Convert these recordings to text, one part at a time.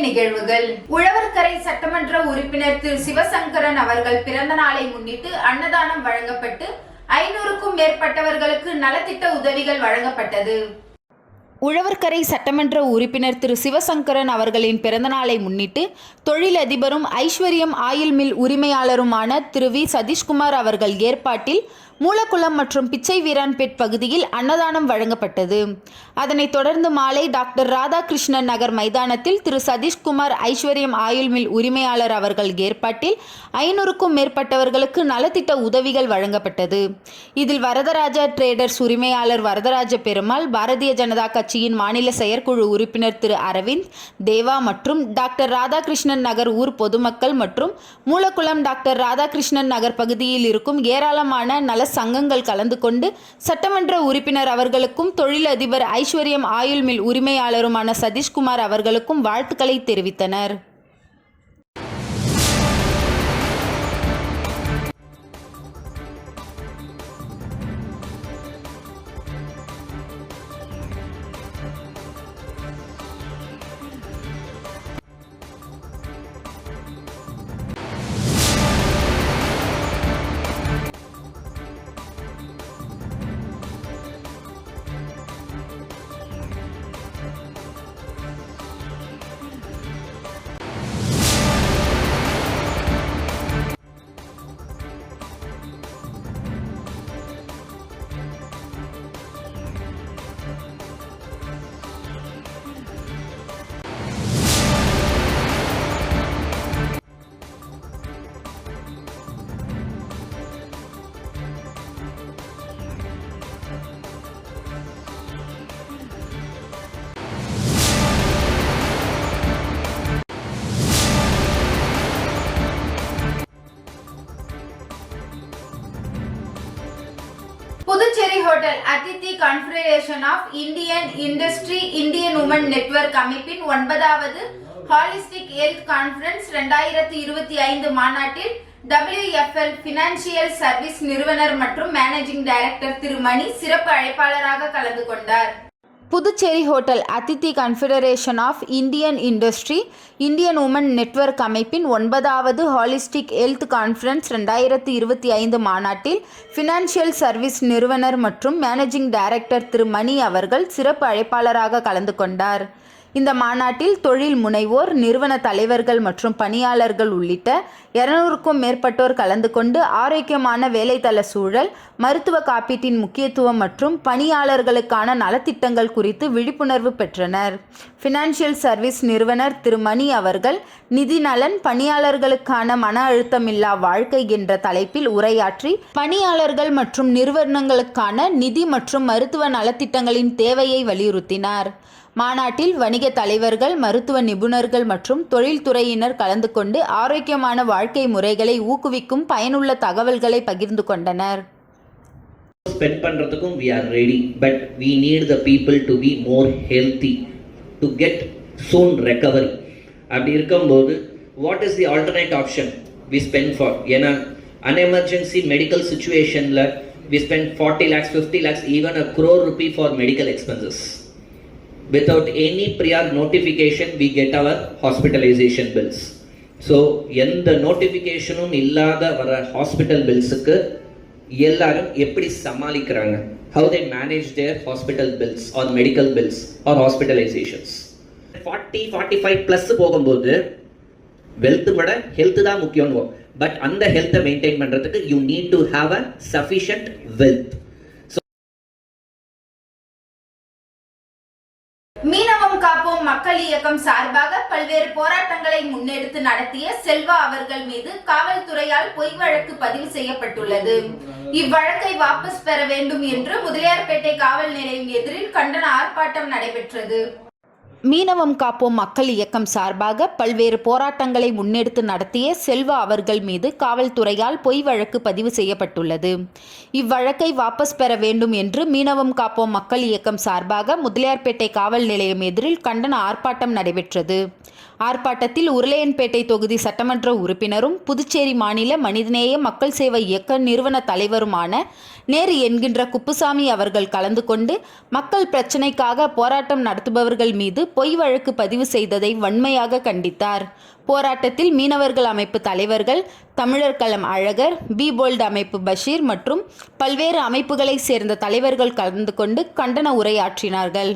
நிகழ்வுகள். உழவர்கரை சட்டமன்ற உறுப்பினர் திரு சிவசங்கரன் அவர்கள் பிறந்த நாளை முன்னிட்டு அன்னதானம் வழங்கப்பட்டு 500க்கும் மேற்பட்டவர்களுக்கு நலத்திட்ட உதவிகள் வழங்கப்பட்டது. உழவர்கரை சட்டமன்ற உறுப்பினர் திரு சிவசங்கரன் அவர்களின் பிறந்தநாளை முன்னிட்டு தொழிலதிபரும் ஐஸ்வர்யம் ஆயில் மில் உரிமையாளருமான திரு வி சதீஷ்குமார் அவர்கள் ஏற்பாட்டில் மூலக்குளம் மற்றும் பிச்சை வீரான்பேட் பகுதியில் அன்னதானம் வழங்கப்பட்டது. அதனைத் தொடர்ந்து மாலை டாக்டர் ராதாகிருஷ்ணன் நகர் மைதானத்தில் திரு சதீஷ்குமார் ஐஸ்வர்யம் ஆயில் மில் உரிமையாளர் அவர்கள் ஏற்பாட்டில் 500க்கும் மேற்பட்டவர்களுக்கு நலத்திட்ட உதவிகள் வழங்கப்பட்டது. இதில் வரதராஜா டிரேடர்ஸ் உரிமையாளர் வரதராஜ பெருமாள், பாரதிய ஜனதா கட்சியின் மாநில செயற்குழு உறுப்பினர் திரு அரவிந்த், தேவா மற்றும் டாக்டர் ராதாகிருஷ்ணன் நகர் ஊர் பொதுமக்கள் மற்றும் மூலக்குளம் டாக்டர் ராதாகிருஷ்ணன் நகர் பகுதியில் இருக்கும் ஏராளமான நல சங்கங்கள் கலந்து கொண்டு சட்டமன்ற உறுப்பினர் அவர்களுக்கும் தொழிலதிபர் ஐஸ்வர்யம் ஆயில் மில் உரிமையாளருமான சதீஷ்குமார் அவர்களுக்கும் வாழ்த்துக்களை தெரிவித்தனர். Puducherry hotel Athithi confederation of Indian industry Indian women network அமைப்பின் 9வது ஹாலிஸ்டிக் ஹெல்த் கான்ஃபரன்ஸ் 2025 மாநாட்டில் WFL ஃபினான்சியல் சர்வீஸ் நிறுவனர் மற்றும் மேனேஜிங் டைரக்டர் திரு மணி சிறப்பு அழைப்பாளராக கலந்து கொண்டார். Puducherry hotel Athithi confederation of Indian industry Indian women network அமைப்பின் 9வது ஹாலிஸ்டிக் ஹெல்த் கான்ஃபரன்ஸ் 2025 மாநாட்டில் ஃபினான்சியல் சர்வீஸ் நிறுவனர் மற்றும் மேனேஜிங் டைரக்டர் திரு மணி அவர்கள் சிறப்பு அழைப்பாளராக கலந்து கொண்டார். இந்த மாநாட்டில் தொழில் முனைவோர், நிறுவன தலைவர்கள் மற்றும் பணியாளர்கள் உள்ளிட்ட 200க்கும் மேற்பட்டோர் கலந்து கொண்டு ஆரோக்கியமான வேலைத்தள சூழல், மருத்துவ காப்பீட்டின் முக்கியத்துவம் மற்றும் பணியாளர்களுக்கான நலத்திட்டங்கள் குறித்து விழிப்புணர்வு பெற்றனர். ஃபினான்சியல் சர்வீஸ் நிறுவனர் திரு மணி அவர்கள் நிதி நலன், பணியாளர்களுக்கான மன அழுத்தமில்லா வாழ்க்கை என்ற தலைப்பில் உரையாற்றி பணியாளர்கள் மற்றும் நிறுவனங்களுக்கான நிதி மற்றும் மருத்துவ நலத்திட்டங்களின் தேவையை வலியுறுத்தினார். மாநாட்டில் வணிக தலைவர்கள், மருத்துவ நிபுணர்கள் மற்றும் தொழில்துறையினர் கலந்து கொண்டு ஆரோக்கியமான வாழ்க்கை முறைகளை ஊக்குவிக்கும் பயனுள்ள தகவல்களை பகிர்ந்து கொண்டனர். ஸ்பெண்ட் பண்றதுக்கும் we are ready, but we need the people to be more healthy to get soon recovery. அப்படி இருக்கும்போது what is the alternate option we spend for? ஏன்னா an emergency medical situationல we spend 40 lakhs, 50 lakhs, even a crore rupee for medical expenses. Without any prior notification we get our hospitalization bills. So எந்த நோட்டிஃபிகேஷனும் இல்லாத வர hospital பில்ஸுக்கு எல்லாரும் எப்படி சமாளிக்கிறாங்க? How they manage their hospital bills or medical bills or hospitalizations. 40-45 plus போகும்போது wealth விட health தான் முக்கியம். But அந்த ஹெல்த்தை மெயின்டைன் பண்றதுக்கு you need to have a sufficient wealth. மீனவம் காப்போம் மக்கள் இயக்கம் சார்பாக பல்வேறு போராட்டங்களை முன்னெடுத்து நடத்திய செல்வா அவர்கள் மீது காவல்துறையால் பொய் வழக்கு பதிவு செய்யப்பட்டுள்ளது. இவ்வழக்கை வாபஸ் பெற வேண்டும் என்று முதலியார்பேட்டை காவல் நிலையம் எதிரில் கண்டன ஆர்ப்பாட்டம் நடைபெற்றது. மீனவம் காப்போம் மக்கள் இயக்கம் சார்பாக பல்வேறு போராட்டங்களை முன்னெடுத்து நடத்திய செல்வா அவர்கள் மீது காவல்துறையால் பொய் வழக்கு பதிவு செய்யப்பட்டுள்ளது. இவ்வழக்கை வாபஸ் பெற வேண்டும் என்று மீனவம் காப்போம் மக்கள் இயக்கம் சார்பாக முதலியார்பேட்டை காவல் நிலையம் எதிரில் கண்டன ஆர்ப்பாட்டம் நடைபெற்றது. ஆர்ப்பாட்டத்தில் உருளையன்பேட்டை தொகுதி சட்டமன்ற உறுப்பினரும் புதுச்சேரி மாநில மனிதநேய மக்கள் சேவை இயக்க நிறுவன தலைவருமான நேரு என்கின்ற குப்புசாமி அவர்கள் கலந்து கொண்டு மக்கள் பிரச்சினைக்காக போராட்டம் நடத்துபவர்கள் மீது பொய் வழக்கு பதிவு செய்ததை வன்மையாக கண்டித்தார். போராட்டத்தில் மீனவர்கள் அமைப்பு தலைவர்கள் தமிழர் களம் அழகர், பி போல்ட் அமைப்பு பஷீர் மற்றும் பல்வேறு அமைப்புகளைச் சேர்ந்த தலைவர்கள் கலந்து கொண்டு கண்டன உரையாற்றினார்கள்.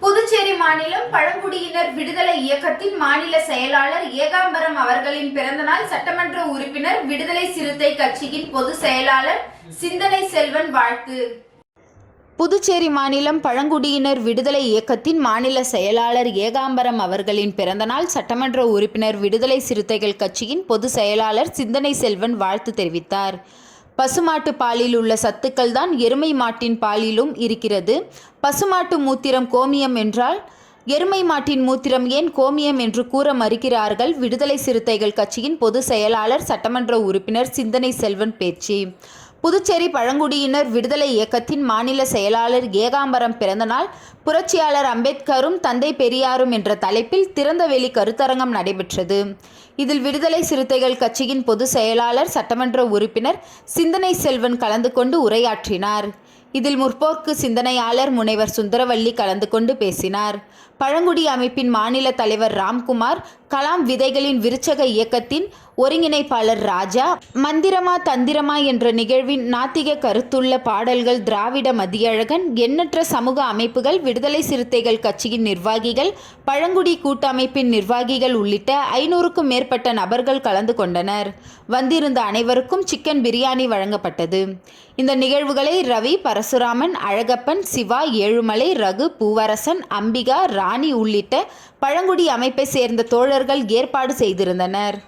புதுச்சேரி மாநிலம் பழங்குடியினர் விடுதலை இயக்கத்தின் மாநில செயலாளர் ஏகாம்பரம் அவர்களின் பிறந்தநாள் சட்டமன்ற உறுப்பினர் விடுதலை சிறுத்தை கட்சியின் பொதுச் செயலாளர் சிந்தனை செல்வன் வாழ்த்து. புதுச்சேரி மாநிலம் பழங்குடியினர் விடுதலை இயக்கத்தின் மாநில செயலாளர் ஏகாம்பரம் அவர்களின் பிறந்தநாள் சட்டமன்ற உறுப்பினர் விடுதலை சிறுத்தைகள் கட்சியின் பொதுச் செயலாளர் சிந்தனை செல்வன் வாழ்த்து தெரிவித்தார். பசுமாட்டு பாலில் உள்ள சத்துக்கள் தான் எருமை மாட்டின் பாலிலும் இருக்கிறது. பசுமாட்டு மூத்திரம் கோமியம் என்றால் எருமை மாட்டின் மூத்திரம் ஏன் கோமியம் என்று கூற மறுக்கிறார்கள்? விடுதலை சிறுத்தைகள் கட்சியின் பொதுச் செயலாளர் சட்டமன்ற உறுப்பினர் சிந்தனை செல்வன் பேச்சு. புதுச்சேரி பழங்குடியினர் விடுதலை இயக்கத்தின் மாநில செயலாளர் ஏகாம்பரம் பிறந்தநாள் புரட்சியாளர் அம்பேத்கரும் தந்தை பெரியாரும் என்ற தலைப்பில் திறந்தவெளி கருத்தரங்கம் நடைபெற்றது. இதில் விடுதலை சிறுத்தைகள் கட்சியின் பொதுச் செயலாளர் சட்டமன்ற உறுப்பினர் சிந்தனை செல்வன் கலந்து கொண்டு உரையாற்றினார். இதில் முற்போக்கு சிந்தனையாளர் முனைவர் சுந்தரவல்லி கலந்து கொண்டு பேசினார். பழங்குடி அமைப்பின் மாநில தலைவர் ராம்குமார், கலாம் விதைகளின் விருச்சக இயக்கத்தின் ஒருங்கிணைப்பாளர் ராஜா, மந்திரமா தந்திரமா என்ற நிகழ்வின் நாத்திக கருத்துள்ள பாடல்கள் திராவிட மதியழகன், எண்ணற்ற சமூக அமைப்புகள், விடுதலை சிறுத்தைகள் கட்சியின் நிர்வாகிகள், பழங்குடி கூட்டமைப்பின் நிர்வாகிகள் உள்ளிட்ட 500க்கும் மேற்பட்ட நபர்கள் கலந்து கொண்டனர். வந்திருந்த அனைவருக்கும் சிக்கன் பிரியாணி வழங்கப்பட்டது. இந்த நிகழ்வுகளை ரவி, பரசுராமன், அழகப்பன், சிவா, ஏழுமலை, ரகு, பூவரசன், அம்பிகா, ராணி உள்ளிட்ட பழங்குடி அமைப்பை சேர்ந்த தோழர்கள் ஏற்பாடு செய்திருந்தனர்.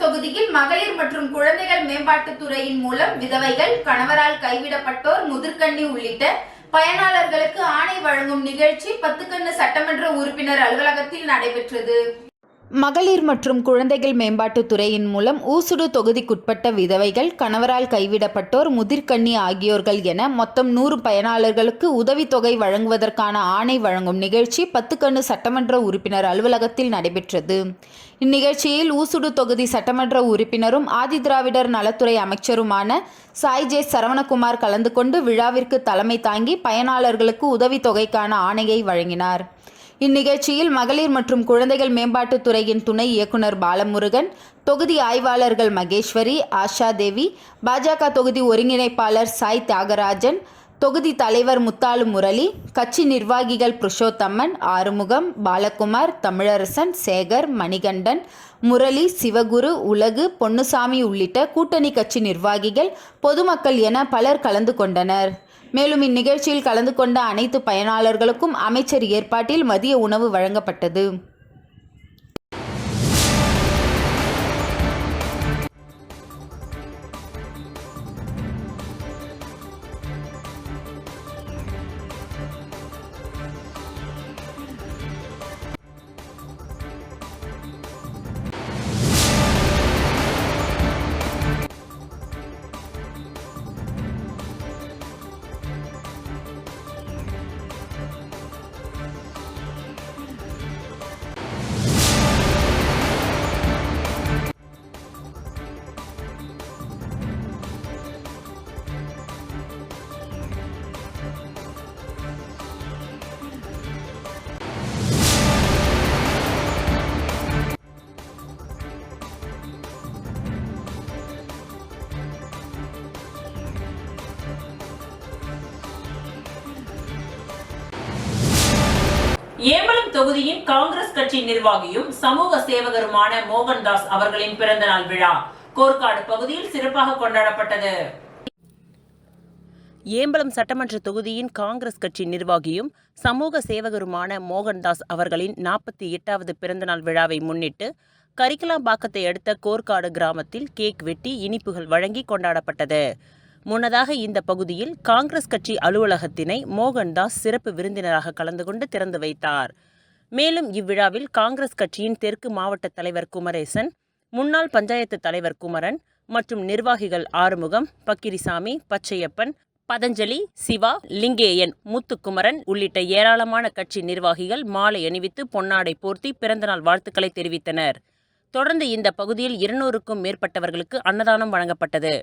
தொகுதியில் மகளிர் மற்றும் குழந்தைகள் மேம்பாட்டுத் துறையின் மூலம் விதவைகள், கணவரால் கைவிடப்பட்டோர், முதிர்கன்னி உள்ளிட்ட பயனாளர்களுக்கு ஆணை வழங்கும் நிகழ்ச்சி பத்துக்கண்ணு சட்டமன்ற உறுப்பினர் அலுவலகத்தில் நடைபெற்றது. மகளிர் மற்றும் குழந்தைகள் மேம்பாட்டுத் துறையின் மூலம் ஊசுடு தொகுதிக்குட்பட்ட விதவைகள், கணவரால் கைவிடப்பட்டோர், முதிர்கன்னி ஆகியோர்கள் என மொத்தம் 100 பயனாளர்களுக்கு உதவித்தொகை வழங்குவதற்கான ஆணை வழங்கும் நிகழ்ச்சி பத்துக்கண்ணு சட்டமன்ற உறுப்பினர் அலுவலகத்தில் நடைபெற்றது. இந்நிகழ்ச்சியில் ஊசுடு தொகுதி சட்டமன்ற உறுப்பினரும் ஆதிதிராவிடர் நலத்துறை அமைச்சருமான சாய் ஜே சரவணகுமார் கலந்து கொண்டு விழாவிற்கு தலைமை தாங்கி பயனாளர்களுக்கு உதவித்தொகைக்கான ஆணையை வழங்கினார். இந்நிகழ்ச்சியில் மகளிர் மற்றும் குழந்தைகள் மேம்பாட்டுத் துறையின் துணை இயக்குனர் பாலமுருகன், தொகுதி ஆய்வாளர்கள் மகேஸ்வரி, ஆஷா தேவி, பாஜக தொகுதி ஒருங்கிணைப்பாளர் சாய் தியாகராஜன், தொகுதி தலைவர் முத்தாலு முரளி, கட்சி நிர்வாகிகள் புருஷோத்தம்மன், ஆறுமுகம், பாலகுமார், தமிழரசன், சேகர், மணிகண்டன், முரளி, சிவகுரு, உலகு, பொன்னுசாமி உள்ளிட்ட கூட்டணி கட்சி நிர்வாகிகள், பொதுமக்கள் என பலர் கலந்து கொண்டனர். மேலும் இந்நிகழ்ச்சியில் கலந்து கொண்ட அனைத்து பயனாளர்களுக்கும் அமைச்சர் ஏற்பாட்டில் மதிய உணவு வழங்கப்பட்டது. ஏம்பலம் தொகுதியின் காங்கிரஸ் கட்சி நிர்வாகியும் சமூக சேவகருமான மோகன்தாஸ் அவர்களின் பிறந்தநாள் விழா கோர்க்காடு பகுதியில் சிறப்பாக கொண்டாடப்பட்டது. ஏம்பலம் சட்டமன்ற தொகுதியின் காங்கிரஸ் கட்சி நிர்வாகியும் சமூக சேவகருமான மோகன்தாஸ் அவர்களின் 48வது பிறந்தநாள் விழாவை முன்னிட்டு கரிக்கலாம்பாக்கத்தை அடுத்த கோர்க்காடு கிராமத்தில் கேக் வெட்டி இனிப்புகள் வழங்கி கொண்டாடப்பட்டது. முன்னதாக இந்த பகுதியில் காங்கிரஸ் கட்சி அலுவலகத்தினை மோகன்தாஸ் சிறப்பு விருந்தினராக கலந்து கொண்டு திறந்து வைத்தார். மேலும் இவ்விழாவில் காங்கிரஸ் கட்சியின் தெற்கு மாவட்ட தலைவர் குமரேசன், முன்னாள் பஞ்சாயத்து தலைவர் குமரன் மற்றும் நிர்வாகிகள் ஆறுமுகம், பக்கிரிசாமி, பச்சையப்பன், பதஞ்சலி, சிவா, லிங்கேயன், முத்துக்குமரன் உள்ளிட்ட ஏராளமான கட்சி நிர்வாகிகள் மாலை அணிவித்து பொன்னாடை போர்த்தி பிறந்தநாள் வாழ்த்துக்களை தெரிவித்தனர். தொடர்ந்து இந்த பகுதியில் 200க்கும் மேற்பட்டவர்களுக்கு அன்னதானம் வழங்கப்பட்டது.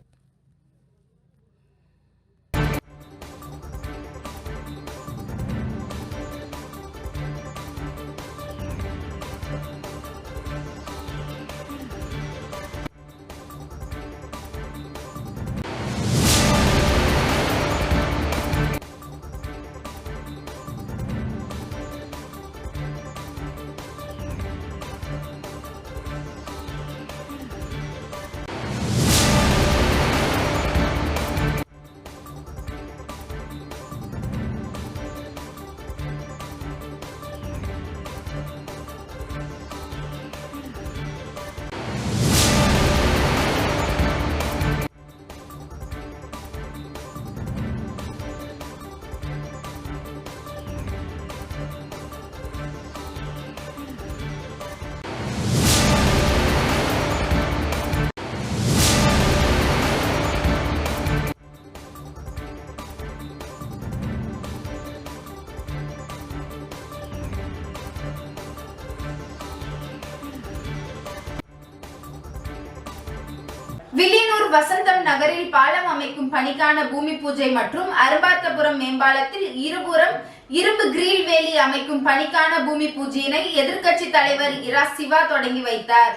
வில்லியனூர் வசந்தம் நகரில் பாலம் அமைக்கும் பணிக்கான பூமி பூஜை மற்றும் அரும்பார்த்தபுரம் மேம்பாலத்தில் இருபுறம் இரும்பு கிரில் வேலி அமைக்கும் பணிக்கான பூமி பூஜையினை எதிர்க்கட்சி தலைவர் இரா சிவா தொடங்கி வைத்தார்.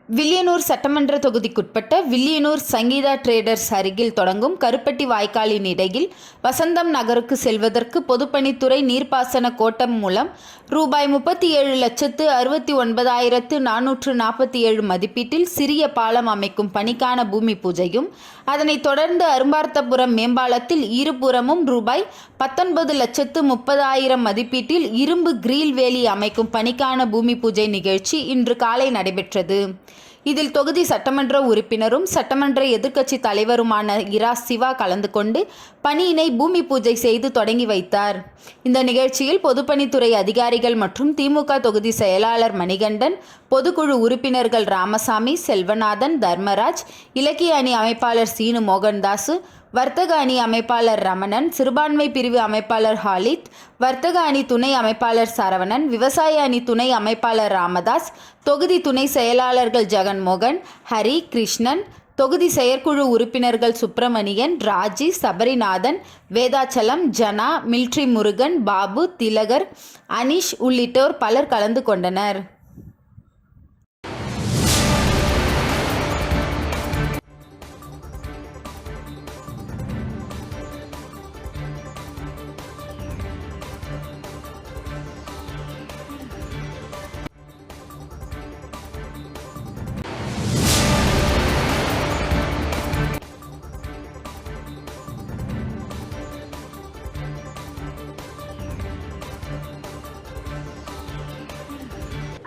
வில்லியனூர் சட்டமன்ற தொகுதிக்குட்பட்ட வில்லியனூர் சங்கீதா ட்ரேடர்ஸ் அருகில் தொடங்கும் கருப்பட்டி வாய்க்காலின் இடையில் வசந்தம் நகருக்கு செல்வதற்கு பொதுப்பணித்துறை நீர்ப்பாசன கோட்டம் மூலம் ரூபாய் 37,69,447 மதிப்பீட்டில் சிறிய பாலம் அமைக்கும் பணிக்கான பூமி பூஜையும், அதனைத் தொடர்ந்து அரும்பார்த்தபுரம் மேம்பாலத்தில் இருபுறமும் ரூபாய் 19,30,000 மதிப்பீட்டில் இரும்பு கிரில் வேலி அமைக்கும் பணிக்கான பூமி பூஜை நிகழ்ச்சி இன்று காலை நடைபெற்றது. இதில் தொகுதி சட்டமன்ற உறுப்பினரும் சட்டமன்ற எதிர்க்கட்சி தலைவருமான இரா சிவா கலந்து கொண்டு பணியினை பூமி பூஜை செய்து தொடங்கி வைத்தார். இந்த நிகழ்ச்சியில் பொதுப்பணித்துறை அதிகாரிகள் மற்றும் திமுக தொகுதி செயலாளர் மணிகண்டன், பொதுக்குழு உறுப்பினர்கள் ராமசாமி, செல்வநாதன், தர்மராஜ், இலக்கிய அணி அமைப்பாளர் சீனு மோகன்தாசு, வர்த்தக அணி அமைப்பாளர் ரமணன், சிறுபான்மை பிரிவு அமைப்பாளர் ஹாலித், வர்த்தக அணி துணை அமைப்பாளர் சரவணன், விவசாய அணி துணை அமைப்பாளர் ராமதாஸ், தொகுதி துணை செயலாளர்கள் ஜெகன்மோகன், ஹரி, கிருஷ்ணன், தொகுதி செயற்குழு உறுப்பினர்கள் சுப்பிரமணியன், ராஜி, சபரிநாதன், வேதாச்சலம், ஜனா, மில்ட்ரி முருகன், பாபு, திலகர், அனீஷ் உள்ளிட்டோர் பலர் கலந்து கொண்டனர்.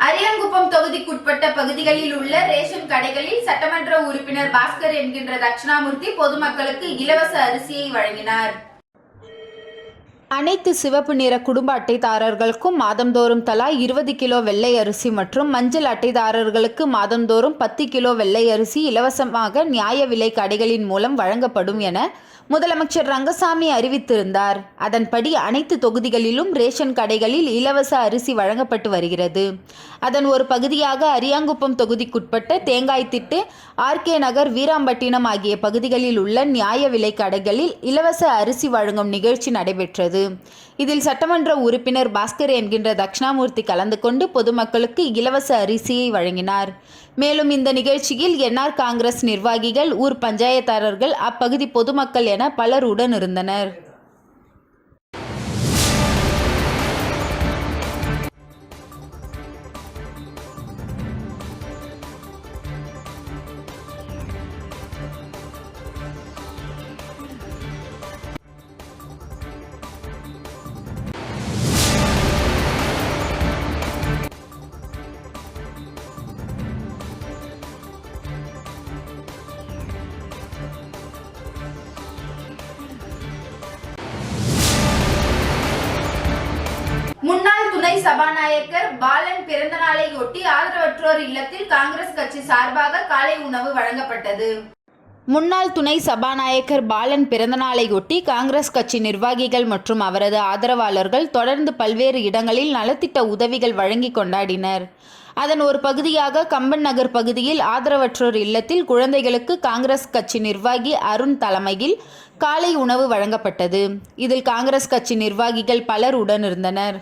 அரியாங்குப்பம் தொகுதிக்குட்பட்ட பகுதிகளில் உள்ள ரேஷன் கடைகளில் சட்டமன்ற உறுப்பினர் பாஸ்கர் என்கின்ற தட்சிணாமூர்த்தி பொதுமக்களுக்கு இலவச அரிசியை வழங்கினார். அனைத்து சிவப்பு நிற குடும்ப அட்டைதாரர்களுக்கும் மாதந்தோறும் தலா 20 கிலோ வெள்ளை அரிசி மற்றும் மஞ்சள் அட்டைதாரர்களுக்கு மாதந்தோறும் 10 கிலோ வெள்ளை அரிசி இலவசமாக நியாய விலை கடைகளின் மூலம் வழங்கப்படும் என முதலமைச்சர் ரங்கசாமி அறிவித்திருந்தார். அதன்படி அனைத்து தொகுதிகளிலும் ரேஷன் கடைகளில் இலவச அரிசி வழங்கப்பட்டு வருகிறது. அதன் ஒரு பகுதியாக அரியாங்குப்பம் தொகுதிக்குட்பட்ட தேங்காய்த்திட்டு, ஆர்கே நகர், வீராம்பட்டினம் ஆகிய பகுதிகளில் உள்ள நியாய விலை கடைகளில் இலவச அரிசி வழங்கும் நிகழ்ச்சி நடைபெற்றது. இதில் சட்டமன்ற உறுப்பினர் பாஸ்கர் என்கின்ற தட்சிணாமூர்த்தி கலந்து கொண்டு பொதுமக்களுக்கு இலவச அரிசியை வழங்கினார். மேலும் இந்த நிகழ்ச்சியில் என்ஆர் காங்கிரஸ் நிர்வாகிகள், ஊர் பஞ்சாயத்தாளர்கள், அப்பகுதி பொதுமக்கள் என பலர் உடன் இருந்தனர். முன்னாள் துணை சபாநாயகர் பாலன் பிறந்த நாளையொட்டி ஆதரவற்றோர் இல்லத்தில் காங்கிரஸ் கட்சி சார்பாக காலை உணவு வழங்கப்பட்டது. முன்னாள் துணை சபாநாயகர் பாலன் பிறந்தநாளையொட்டி காங்கிரஸ் கட்சி நிர்வாகிகள் மற்றும் அவரது ஆதரவாளர்கள் தொடர்ந்து பல்வேறு இடங்களில் நலத்திட்ட உதவிகள் வழங்கி கொண்டாடினர். அதன் ஒரு பகுதியாக கம்பன் நகர் பகுதியில் ஆதரவற்றோர் இல்லத்தில் குழந்தைகளுக்கு காங்கிரஸ் கட்சி நிர்வாகி அருண் தலைமையில் காலை உணவு வழங்கப்பட்டது. இதில் காங்கிரஸ் கட்சி நிர்வாகிகள் பலர் உடனிருந்தனர்.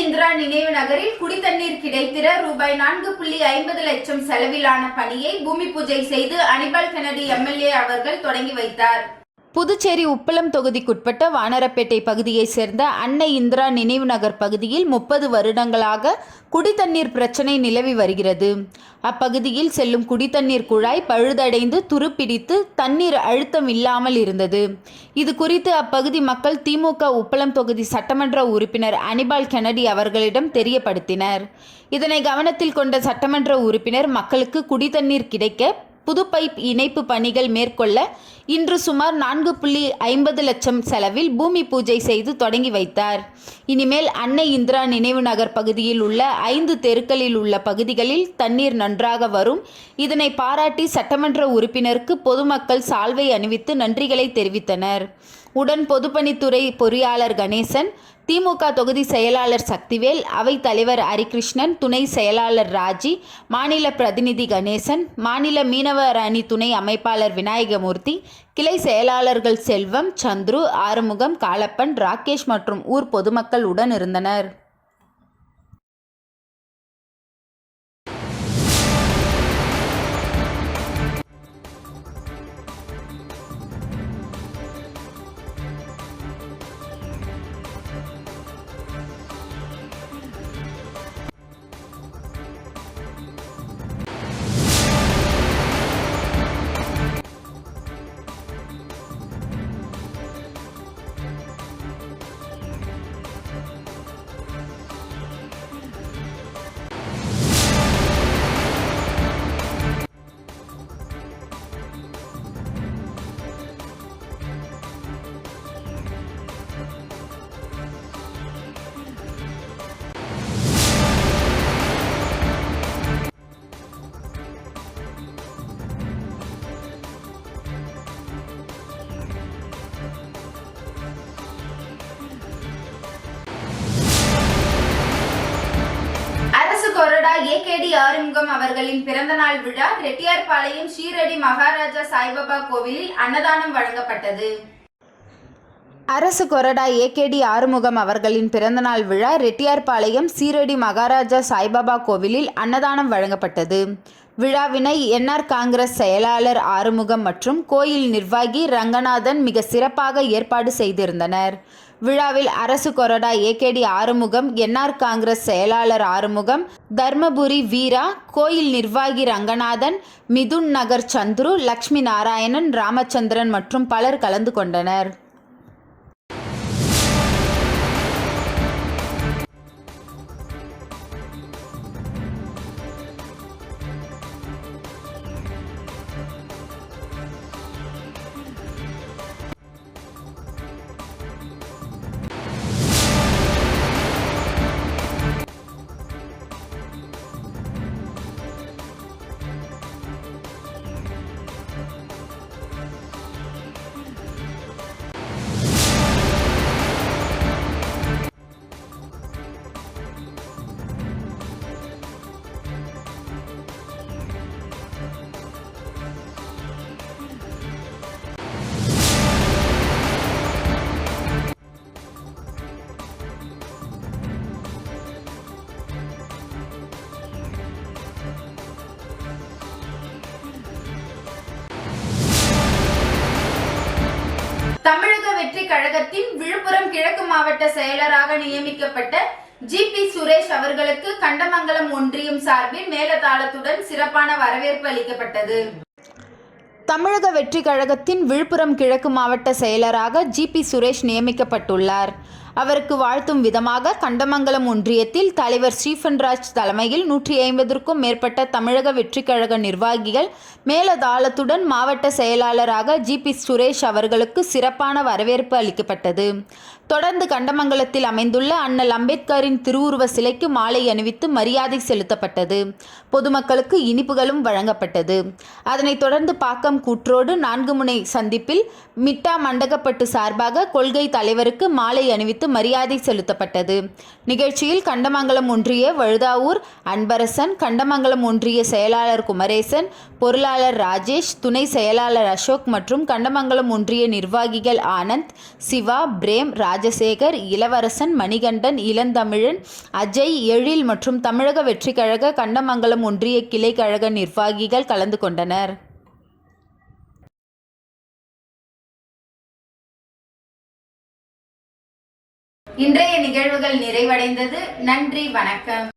இந்திரா நினைவு நகரில் குடித்தண்ணீர் கிடைத்திட ரூபாய் 4.50 லட்சம் செலவிலான பணியை பூமி பூஜை செய்து அனிபால் கென்னடி எம்எல்ஏ அவர்கள் தொடங்கி வைத்தார். புதுச்சேரி உப்பளம் தொகுதிக்குட்பட்ட வானரப்பேட்டை பகுதியைச் சேர்ந்த அன்னை இந்திரா நினைவு நகர் பகுதியில் 30 வருடங்களாக குடித்தண்ணீர் பிரச்சினை நிலவி வருகிறது. அப்பகுதியில் செல்லும் குடித்தண்ணீர் குழாய் பழுதடைந்து துருப்பிடித்து தண்ணீர் அழுத்தம் இல்லாமல் இருந்தது. இது குறித்து அப்பகுதி மக்கள் திமுக உப்பளம் தொகுதி சட்டமன்ற உறுப்பினர் அனிபால் கென்னடி அவர்களிடம் தெரியப்படுத்தினர். இதனை கவனத்தில் கொண்ட சட்டமன்ற உறுப்பினர் மக்களுக்கு குடித்தண்ணீர் கிடைக்க புது பைப் இணைப்பு பணிகள் மேற்கொள்ள இன்று சுமார் 4.50 லட்சம் செலவில் பூமி பூஜை செய்து தொடங்கி வைத்தார். இனிமேல் அன்னை இந்திரா நினைவு நகர் பகுதியில் உள்ள 5 தெருக்களில் உள்ள பகுதிகளில் தண்ணீர் நன்றாக வரும். இதனை பாராட்டி சட்டமன்ற உறுப்பினருக்கு பொதுமக்கள் சால்வை அணிவித்து நன்றிகளை தெரிவித்தனர். உடன் பொதுப்பணித்துறை பொறியாளர் கணேசன், திமுக தொகுதி செயலாளர் சக்திவேல், அவைத் தலைவர் ஹரிகிருஷ்ணன், துணை செயலாளர் ராஜி, மாநில பிரதிநிதி கணேசன், மாநில மீனவர் அணி துணை அமைப்பாளர் விநாயகமூர்த்தி, கிளை செயலாளர்கள் செல்வம், சந்துரு, ஆறுமுகம், காலப்பன், ராகேஷ் மற்றும் ஊர் பொதுமக்கள் உடன் இருந்தனர். கொறடா ஏகேடி ஆறுமுகம் அவர்களின் பிறந்தநாள் விழா ரெட்டியார்பாளையம் ஷீரடி மகாராஜா சாய்பாபா கோவிலில் அன்னதானம் வழங்கப்பட்டது. அரசு கொறடா ஏகேடி ஆறுமுகம் அவர்களின் பிறந்தநாள் விழா ரெட்டியார்பாளையம் ஷீரடி மகாராஜா சாய்பாபா கோவிலில் அன்னதானம் வழங்கப்பட்டது. விழாவினை என்ஆர் காங்கிரஸ் செயலாளர் ஆறுமுகம் மற்றும் கோயில் நிர்வாகி ரங்கநாதன் மிக சிறப்பாக ஏற்பாடு செய்திருந்தனர். விழாவில் அரசு கொறடா ஏகேடி ஆறுமுகம், என்ஆர் காங்கிரஸ் செயலாளர் ஆறுமுகம், தர்மபுரி வீரா, கோயில் நிர்வாகி ரங்கநாதன், மிதுன் நகர் சந்துரு, லட்சுமி நாராயணன், ராமச்சந்திரன் மற்றும் பலர் கலந்து கொண்டனர். தமிழக வெற்றி கழகத்தின் விழுப்புரம் கிழக்கு மாவட்ட செயலராக நியமிக்கப்பட்ட ஜி.பி. சுரேஷ் அவர்களுக்கு கண்டமங்கலம் ஒன்றியம் சார்பில் மேலதாளத்துடன் சிறப்பான வரவேற்பு அளிக்கப்பட்டது. தமிழக வெற்றி கழகத்தின் விழுப்புரம் கிழக்கு மாவட்ட செயலராக ஜி.பி. சுரேஷ் நியமிக்கப்பட்டுள்ளார். அவருக்கு வாழ்த்தும் விதமாக கண்டமங்கலம் ஒன்றியத்தில் தலைவர் ஸ்டீஃபன்ராஜ் தலைமையில் 150க்கும் மேற்பட்ட தமிழக வெற்றி கழக நிர்வாகிகள் மேலதாளத்துடன் மாவட்ட செயலாளராக ஜி.பி. சுரேஷ் அவர்களுக்கு சிறப்பான வரவேற்பு அளிக்கப்பட்டது. தொடர்ந்து கண்டமங்கலத்தில் அமைந்துள்ள அண்ணல் அம்பேத்கரின் திருவுருவ சிலைக்கு மாலை அணிவித்து மரியாதை செலுத்தப்பட்டது. பொதுமக்களுக்கு இனிப்புகளும் வழங்கப்பட்டது. அதனைத் தொடர்ந்து பாக்கம் கூற்றோடு 4 முனை சந்திப்பில் மிட்டா மண்டகப்பட்டு சார்பாக கொள்கை தலைவருக்கு மாலை அணிவித்து மரியாதை செலுத்தப்பட்டது. நிகழ்ச்சியில் கண்டமங்கலம் ஒன்றிய வழுதாவூர் அன்பரசன், கண்டமங்கலம் ஒன்றிய செயலாளர் குமரேசன், பொருளாளர் ராஜேஷ், துணை செயலாளர் அசோக் மற்றும் கண்டமங்கலம் ஒன்றிய நிர்வாகிகள் ஆனந்த், சிவா, பிரேம், ராஜசேகர், இளவரசன், மணிகண்டன், இளந்தமிழன், அஜய், எழில் மற்றும் தமிழக வெற்றி கழக கண்டமங்கலம் ஒன்றிய கிளை கழக நிர்வாகிகள் கலந்து கொண்டனர். இன்றைய நிகழ்வுகள் நிறைவடைந்தது. நன்றி, வணக்கம்.